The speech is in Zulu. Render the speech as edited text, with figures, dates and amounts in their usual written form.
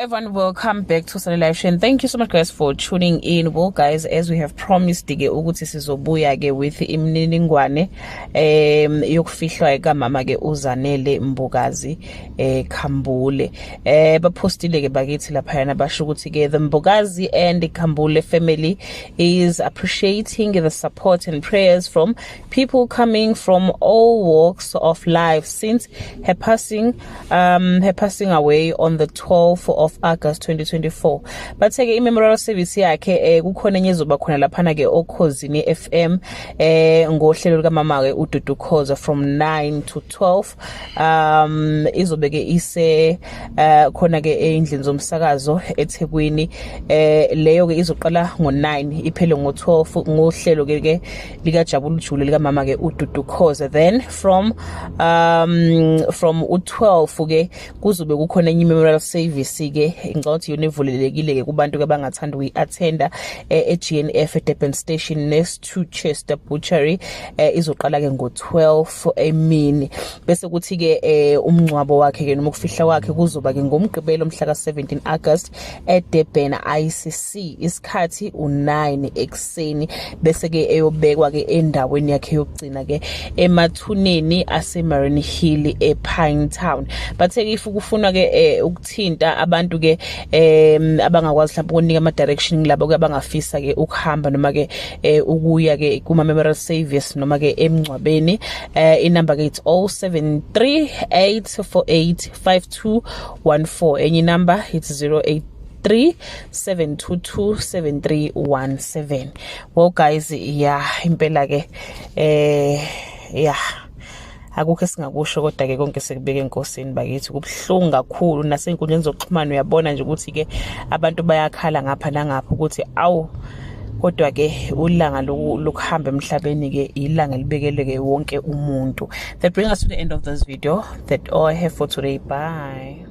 everyone, welcome back to Sunday Live Show, and thank you so much guys for tuning in. Well guys, as we have promised ke ukuthi sizobuya ke with imininingwane yokufihlwa ka mama ke uZanele Mbukazi Khambule. Bapostile ke bakithi lapha yana basho ukuthi ke the Mbukazi and Khambule family is appreciating the support and prayers from people coming from all walks of life since her passing away on the 12th of August 2024. Batheke i-memorial service yakhe kukhona enye ezoba khona laphana ke Okhosini FM ngohlelo lika mama ke uDudu Khoza from 9 to 12. Izobe ke ise khona ke endlini zomsakazo eThekwini. Leyo ke izoqala ngo9 iphele ngo12 ngohlelo ke lika Jabulu Jule lika mama ke uDudu Khoza. Then from u12 ke kuzobe kukhona enye memorial service ke ngicabanga yona evulelekile ke kubantu ke bangathanda uyi-attenda eGNF eDurban Station next to Chester Butchery. Izoqala ke ngo12 emini bese kuthi ke umncwabo wakhe ke noma ukufihla wakhe kuzoba ke ngomgqibelo mhla ka17 August eDurban ICC isikhathi u9 ekseni bese ke eyobekwa ke endaweni yakhe yokugcina ke emathuneni aseMarine Hill ePine Town. Bathe if ukufuna ke ukuthinta abantu ke abangakwazi mhlawumbe ukunika ama direction labo ke abangafisa ke ukuhamba noma ke ukuya ke kuma memorial service noma ke emncwabeni, inamba ke it's 0738485214. enye number it's 0837227317. Well guys, impela ke akukho singakusho kodwa ke konke sekubeka enkosini bakithi. Kubhlungu kakhulu nasenkundleni zokuxhumana uyabona nje ukuthi ke abantu bayakhala ngapha nangapha ukuthi awu kodwa ke ulanga lokuhamba emhlabeni ke ilanga libekele ke wonke umuntu. That brings us to the end of this video. That all I have for today. Bye.